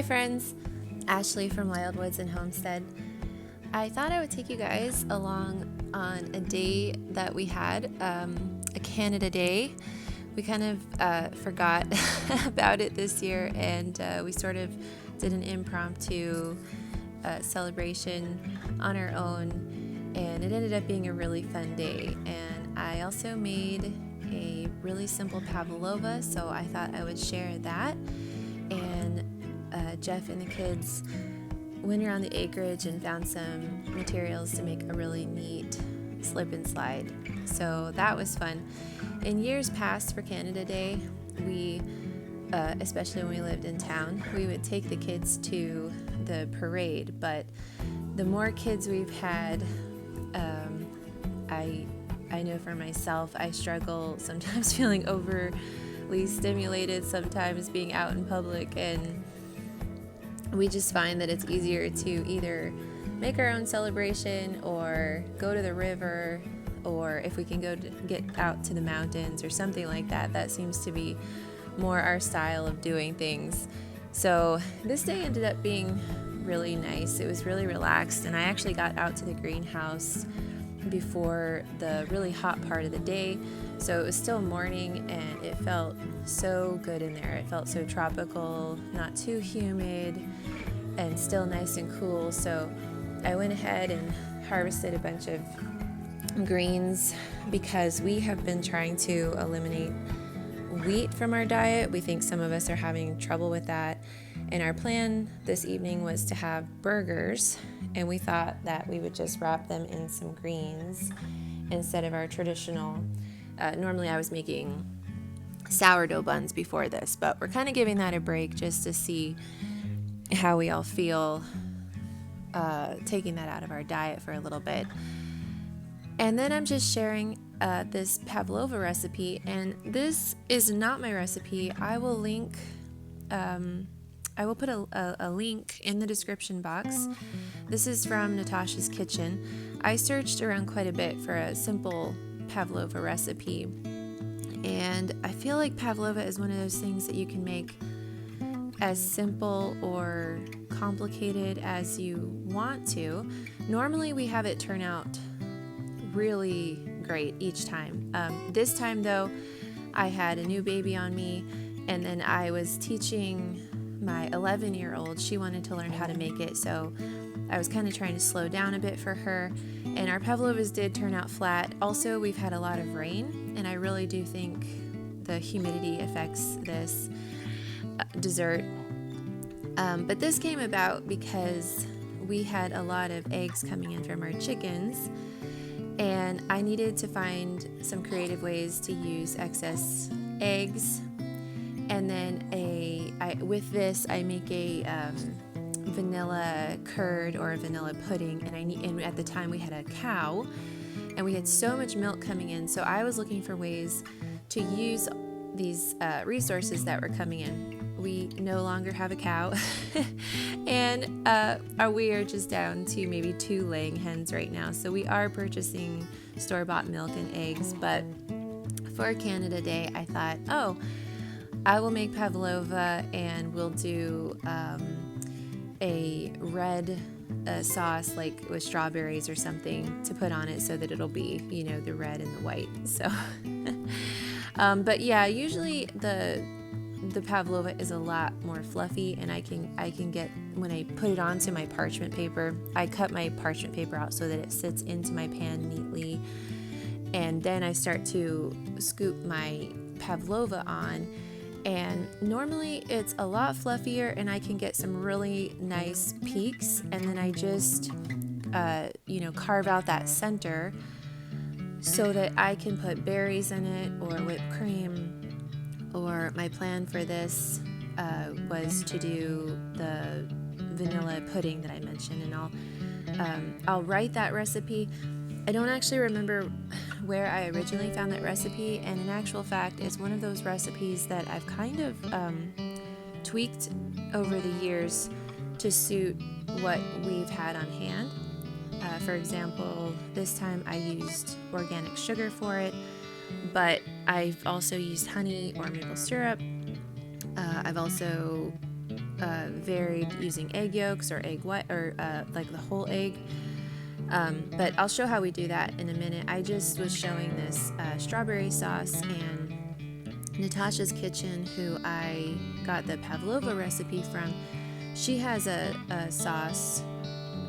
Hi friends, Ashley from Wildwoods&Homestead. I thought I would take you guys along on a day that we had, a Canada Day. We kind of forgot about it this year, and we sort of did an impromptu celebration on our own, and it ended up being a really fun day. And I also made a really simple pavlova, so I thought I would share that. And Geoff and the kids went around the acreage and found some materials to make a really neat slip and slide. So that was fun. In years past for Canada Day, we, especially when we lived in town, we would take the kids to the parade. But the more kids we've had, I know for myself, I struggle sometimes feeling overly stimulated, sometimes being out in public, and we just find that it's easier to either make our own celebration or go to the river, or if we can get out to the mountains or something like that. That seems to be more our style of doing things. So this day ended up being really nice. It was really relaxed, and I actually got out to the greenhouse before the really hot part of the day, so it was still morning and it felt so good in there. It felt so tropical, not too humid, and still nice and cool. So I went ahead and harvested a bunch of greens because we have been trying to eliminate wheat from our diet. We think some of us are having trouble with that, and our plan this evening was to have burgers, and we thought that we would just wrap them in some greens instead of our traditional. Normally I was making sourdough buns before this, but we're kind of giving that a break just to see how we all feel taking that out of our diet for a little bit. And then I'm just sharing this Pavlova recipe, and this is not my recipe. I will link, I will put a link in the description box. This is from Natasha's Kitchen. I searched around quite a bit for a simple Pavlova recipe, and I feel like Pavlova is one of those things that you can make as simple or complicated as you want to. Normally we have it turn out really great each time. This time though, I had a new baby on me, and then I was teaching my 11-year-old. She wanted to learn how to make it, so I was kind of trying to slow down a bit for her, and our pavlovas did turn out flat. Also, we've had a lot of rain, and I really do think the humidity affects this dessert. But this came about because we had a lot of eggs coming in from our chickens, and I needed to find some creative ways to use excess eggs. And then with this, I make a vanilla curd or a vanilla pudding, and at the time we had a cow, and we had so much milk coming in, so I was looking for ways to use these resources that were coming in. We no longer have a cow, and we are just down to maybe 2 laying hens right now, so we are purchasing store-bought milk and eggs. But for Canada Day, I thought, I will make pavlova, and we'll do a red sauce, like with strawberries or something, to put on it so that it'll be, the red and the white. So, but yeah, usually the pavlova is a lot more fluffy, and I can get, when I put it onto my parchment paper, I cut my parchment paper out so that it sits into my pan neatly, and then I start to scoop my pavlova on. And normally it's a lot fluffier, and I can get some really nice peaks, and then I just carve out that center so that I can put berries in it or whipped cream. Or my plan for this was to do the vanilla pudding that I mentioned, and I'll write that recipe. I don't actually remember where I originally found that recipe, and in actual fact, it's one of those recipes that I've kind of tweaked over the years to suit what we've had on hand. For example, this time I used organic sugar for it, but I've also used honey or maple syrup. I've also varied using egg yolks or egg white or like the whole egg. But I'll show how we do that in a minute. I just was showing this strawberry sauce, and Natasha's Kitchen, who I got the Pavlova recipe from, she has a sauce,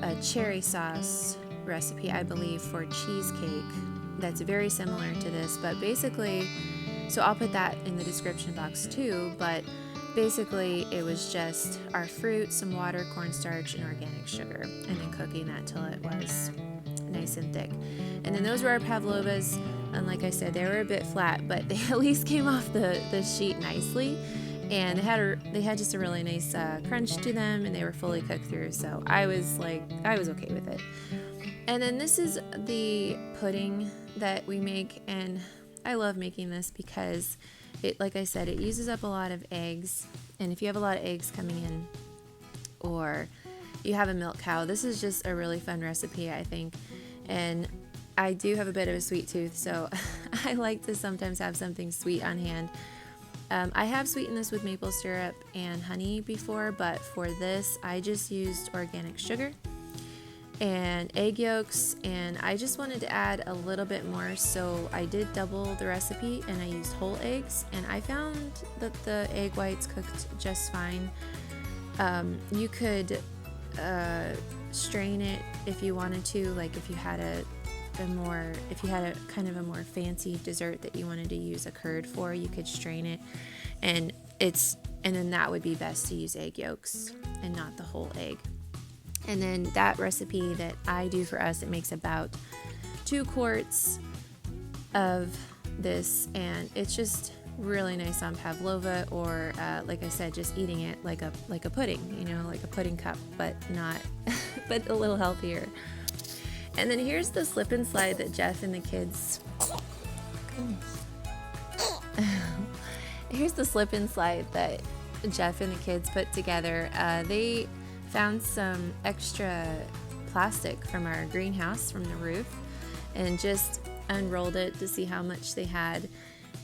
a cherry sauce recipe, I believe, for cheesecake that's very similar to this. But basically, so I'll put that in the description box too, but basically it was just our fruit, some water, cornstarch, and organic sugar, and then cooking that till it was nice and thick. And then those were our pavlovas, and like I said, they were a bit flat, but they at least came off the sheet nicely, and they had just a really nice crunch to them, and they were fully cooked through, so I was okay with it. And then this is the pudding that we make, and I love making this because it, like I said, it uses up a lot of eggs, and if you have a lot of eggs coming in, or you have a milk cow, this is just a really fun recipe, I think. And I do have a bit of a sweet tooth, so I like to sometimes have something sweet on hand. I have sweetened this with maple syrup and honey before, but for this I just used organic sugar and egg yolks, and I just wanted to add a little bit more, so I did double the recipe and I used whole eggs, and I found that the egg whites cooked just fine. You could strain it if you wanted to, like if you had a kind of a more fancy dessert that you wanted to use a curd for, you could strain it, and then that would be best to use egg yolks and not the whole egg. And then that recipe that I do for us, it makes about 2 quarts of this, and it's just really nice on pavlova, or like I said, just eating it like a pudding, like a pudding cup, but not but a little healthier. And then here's the slip and slide that Geoff and the kids here's the slip and slide that Geoff and the kids put together. They found some extra plastic from our greenhouse, from the roof, and just unrolled it to see how much they had,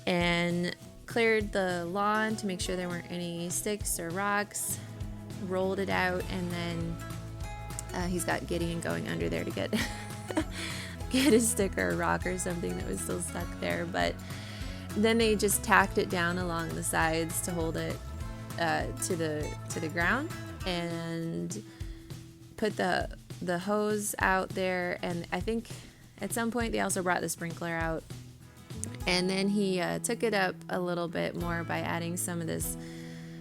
and cleared the lawn to make sure there weren't any sticks or rocks, rolled it out, and then he's got Gideon going under there to get a stick or a rock or something that was still stuck there. But then they just tacked it down along the sides to hold it to the ground, and put the hose out there, and I think at some point they also brought the sprinkler out. And then he took it up a little bit more by adding some of this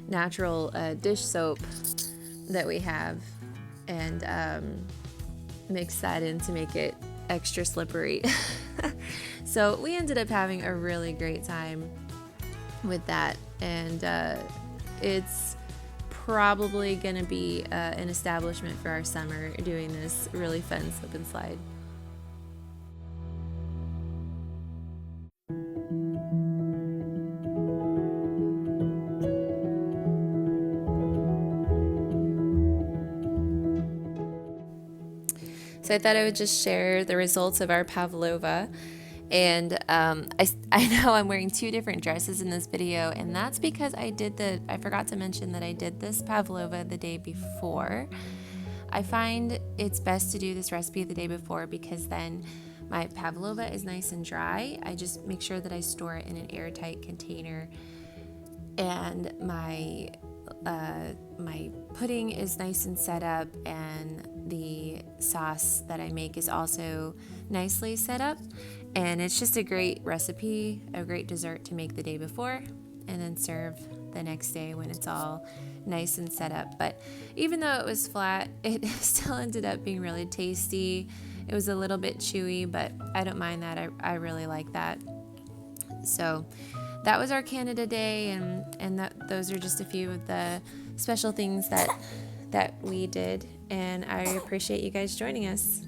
natural dish soap that we have, and mixed that in to make it extra slippery. So we ended up having a really great time with that, and it's probably gonna be an establishment for our summer, doing this really fun slip and slide. So I thought I would just share the results of our pavlova. And I know I'm wearing 2 different dresses in this video, and that's because I forgot to mention that I did this pavlova the day before. I find it's best to do this recipe the day before because then my pavlova is nice and dry. I just make sure that I store it in an airtight container, and my pudding is nice and set up, and the sauce that I make is also nicely set up. And it's just a great recipe, a great dessert to make the day before, and then serve the next day when it's all nice and set up. But even though it was flat, it still ended up being really tasty. It was a little bit chewy, but I don't mind that. I really like that. So that was our Canada Day, and those are just a few of the special things that we did. And I appreciate you guys joining us.